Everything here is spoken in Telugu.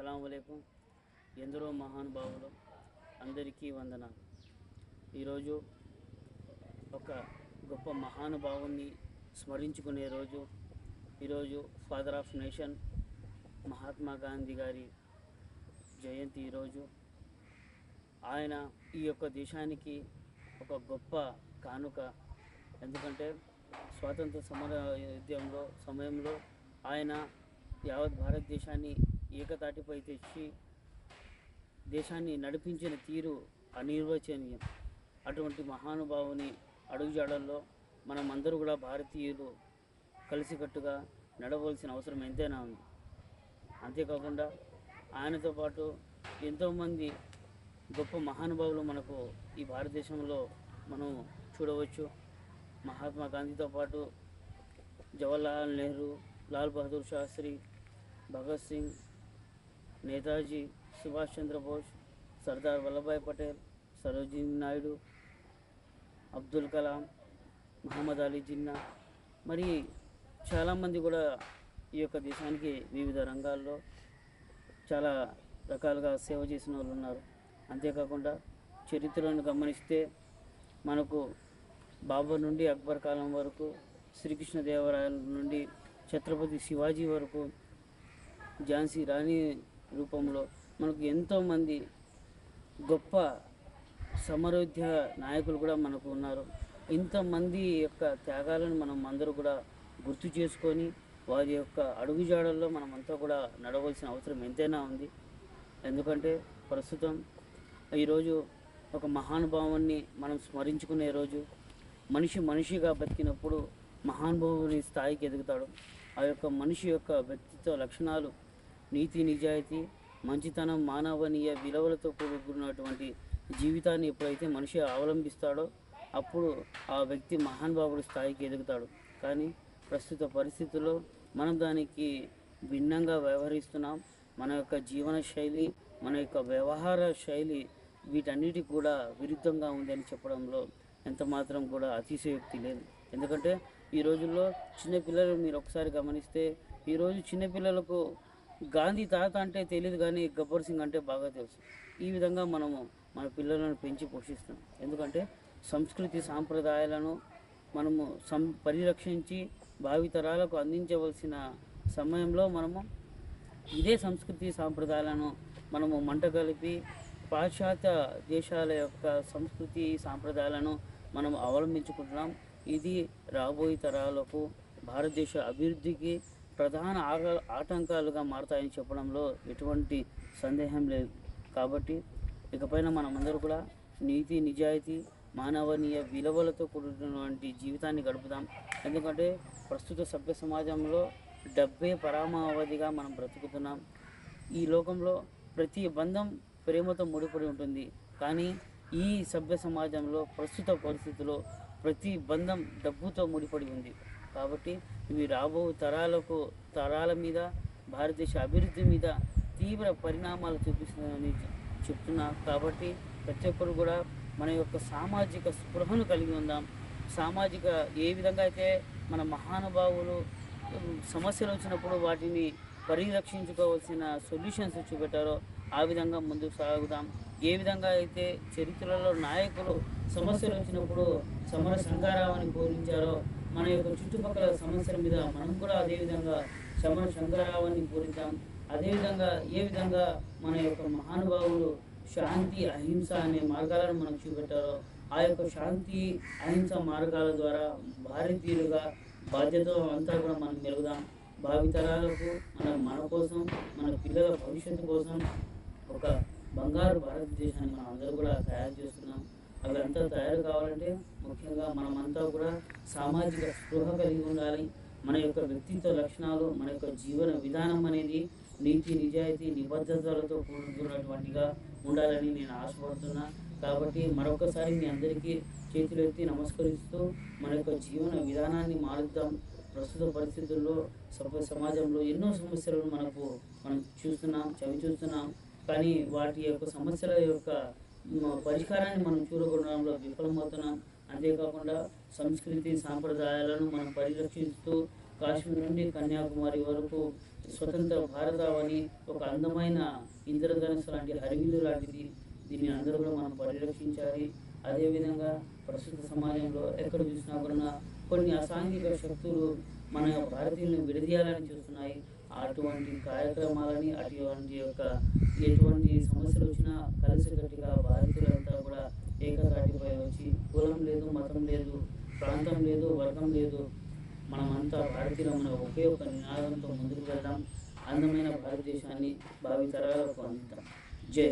అస్సలాము అలైకుం. ఎందరో మహానుభావులు అందరికీ వందనాలు. ఈరోజు ఒక గొప్ప మహానుభావుని స్మరించుకునే రోజు. ఈరోజు father of nation Mahatma Gandhi గారి జయంతి. ఈరోజు ఆయన ఈ యొక్క దేశానికి ఒక గొప్ప కానుక. ఎందుకంటే స్వాతంత్ర సమయంలో ఆయన యావత్ భారతదేశాన్ని ఏకతాటిపై తెచ్చి దేశాన్ని నడిపించిన తీరు అనిర్వచనీయం. అటువంటి మహానుభావుని అడుగుజాడల్లో మనమందరూ కూడా భారతీయులు కలిసికట్టుగా నడవలసిన అవసరం ఎంతైనా ఉంది. అంతేకాకుండా ఆయనతో పాటు ఎంతోమంది గొప్ప మహానుభావులు మనకు ఈ భారతదేశంలో మనం చూడవచ్చు. మహాత్మా గాంధీతో పాటు జవహర్లాల్ నెహ్రూ, లాల్ బహదూర్ శాస్త్రి, భగత్ సింగ్, నేతాజీ సుభాష్ చంద్రబోస్, సర్దార్ వల్లభాయ్ పటేల్, సరోజినీ నాయుడు, అబ్దుల్ కలాం, మహమ్మద్ అలీ జిన్నా, మరి చాలామంది కూడా ఈ యొక్క దేశానికి వివిధ రంగాల్లో చాలా రకాలుగా సేవ చేసిన వాళ్ళు ఉన్నారు. అంతేకాకుండా చరిత్రను గమనిస్తే మనకు బాబర్ నుండి అక్బర్ కాలం వరకు, శ్రీకృష్ణదేవరాయల నుండి ఛత్రపతి శివాజీ వరకు, ఝాన్సీ రాణి రూపంలో మనకు ఎంతోమంది గొప్ప సమరోధ్య నాయకులు కూడా మనకు ఉన్నారు. ఇంతమంది యొక్క త్యాగాలను మనం అందరూ కూడా గుర్తు చేసుకొని వారి యొక్క అడుగుజాడల్లో మనమంతా కూడా నడవలసిన అవసరం ఎంతైనా ఉంది. ఎందుకంటే ప్రస్తుతం ఈరోజు ఒక మహానుభావుని మనం స్మరించుకునే రోజు. మనిషిగా బతికినప్పుడు మహానుభావుని స్థాయికి ఎదుగుతాడు. ఆ యొక్క మనిషి యొక్క వ్యక్తిత్వ లక్షణాలు నీతి, నిజాయితీ, మంచితనం, మానవీయ విలువలతో కూడుకున్నటువంటి జీవితాన్ని ఎప్పుడైతే మనిషి అవలంబిస్తాడో అప్పుడు ఆ వ్యక్తి మహానుభావుడి స్థాయికి ఎదుగుతాడు. కానీ ప్రస్తుత పరిస్థితుల్లో మనం దానికి భిన్నంగా వ్యవహరిస్తున్నాం. మన యొక్క జీవన శైలి, మన యొక్క వ్యవహార శైలి వీటన్నిటికి కూడా విరుద్ధంగా ఉందని చెప్పడంలో ఎంత మాత్రం కూడా అతిశయోక్తి లేదు. ఎందుకంటే ఈ రోజుల్లో చిన్నపిల్లలు మీరు ఒకసారి గమనిస్తే ఈరోజు చిన్నపిల్లలకు గాంధీ తాత అంటే తెలియదు, కానీ గబ్బర్ సింగ్ అంటే బాగా తెలుసు. ఈ విధంగా మనము మన పిల్లలను పెంచి పోషిస్తున్నాం. ఎందుకంటే సంస్కృతి సాంప్రదాయాలను మనము పరిరక్షించి భావితరాలకు అందించవలసిన సమయంలో మనము ఇదే సంస్కృతి సాంప్రదాయాలను మనము మంట కలిపి పాశ్చాత్య దేశాల యొక్క సంస్కృతి సాంప్రదాయాలను మనం అవలంబించుకుంటున్నాం. ఇది రాబోయే తరాలకు భారతదేశ అభివృద్ధికి ప్రధాన ఆటంకాలుగా మారతాయని చెప్పడంలో ఎటువంటి సందేహం లేదు. కాబట్టి ఇకపైన మనమందరూ కూడా నీతి, నిజాయితీ, మానవీయ విలువలతో కూడినటువంటి జీవితాన్ని గడుపుదాం. ఎందుకంటే ప్రస్తుత సభ్య సమాజంలో డబ్బే పరమావధిగా మనం బ్రతుకుతున్నాం. ఈ లోకంలో ప్రతి బంధం ప్రేమతో ముడిపడి ఉంటుంది. కానీ ఈ సభ్య సమాజంలో ప్రస్తుత పరిస్థితుల్లో ప్రతి బంధం డబ్బుతో ముడిపడి ఉంది. కాబట్టి ఇవి రాబో తరాల మీద, భారతదేశ అభివృద్ధి మీద తీవ్ర పరిణామాలు చూపిస్తుందని చెప్తున్నా. కాబట్టి ప్రతి ఒక్కరు కూడా మన యొక్క సామాజిక స్పృహను కలిగి ఉందాం. సామాజిక ఏ విధంగా అయితే మన మహానుభావులు సమస్యలు వచ్చినప్పుడు వాటిని పరిరక్షించుకోవాల్సిన సొల్యూషన్స్ చూపెట్టారో ఆ విధంగా ముందుకు సాగుదాం. ఏ విధంగా అయితే చరిత్రలో నాయకులు సమస్యలు వచ్చినప్పుడు సమర సంగ్రామాన్ని పూరించారో మన యొక్క చుట్టుపక్కల సమస్యల మీద మనం కూడా అదేవిధంగా సమర సంగ్రామాన్ని పూరిద్దాం. అదేవిధంగా ఏ విధంగా మన యొక్క మహానుభావులు శాంతి, అహింస అనే మార్గాలను మనకు చూపెట్టారో ఆ యొక్క శాంతి, అహింస మార్గాల ద్వారా భారతీయులుగా బాధ్యత అంతా కూడా మనం మెలుగుదాం. భావితరాలకు మన కోసం, మన పిల్లల భవిష్యత్తు కోసం ఒక బంగారు భారతదేశాన్ని మనం అందరూ కూడా తయారు చేస్తున్నాం. అవి అంతా తయారు కావాలంటే ముఖ్యంగా మనమంతా కూడా సామాజిక స్పృహ కలిగి ఉండాలి. మన యొక్క వ్యక్తిత్వ లక్షణాలు, మన యొక్క జీవన విధానం అనేది నీతి, నిజాయితీ, నిబద్ధతలతో కూడుకున్నటువంటిగా ఉండాలని నేను ఆశపడుతున్నా. కాబట్టి మరొకసారి మీ అందరికీ చేతులు ఎత్తి నమస్కరిస్తూ మన యొక్క జీవన విధానాన్ని మారుద్దాం. ప్రస్తుత పరిస్థితుల్లో సమాజంలో ఎన్నో సమస్యలను మనం చూస్తున్నాం. కానీ వాటి యొక్క సమస్యల యొక్క పరిష్కారాన్ని మనం చూడగొనడంలో విఫలమవుతున్నాం. అంతేకాకుండా సంస్కృతి సాంప్రదాయాలను మనం పరిరక్షిస్తూ కాశ్మీర్ నుండి కన్యాకుమారి వరకు స్వతంత్ర భారతావని ఒక అందమైన ఇంద్రధనుస్సు లాంటి హరివిల్లు లాంటిది. దీన్ని అందరూ కూడా మనం పరిరక్షించాలి. అదేవిధంగా ప్రస్తుత సమాజంలో ఎక్కడ చూసినా కూడా కొన్ని అసాంఘిక శక్తులు మన భారతీయులను విడదీయాలని చూస్తున్నాయి. అటువంటి కార్యక్రమాలని అటువంటి ఎటువంటి సమస్యలు వచ్చినా కలిసికట్టుగా భారతీయులంతా కూడా ఏకతాటిపై వచ్చి కులం లేదు, మతం లేదు, ప్రాంతం లేదు, వర్గం లేదు, మనమంతా భారతీయులమైన ఒకే ఒక నినాదంతో ముందుకు వెళ్దాం. అందమైన భారతదేశాన్ని భావితరాలకు అందిద్దాం. జై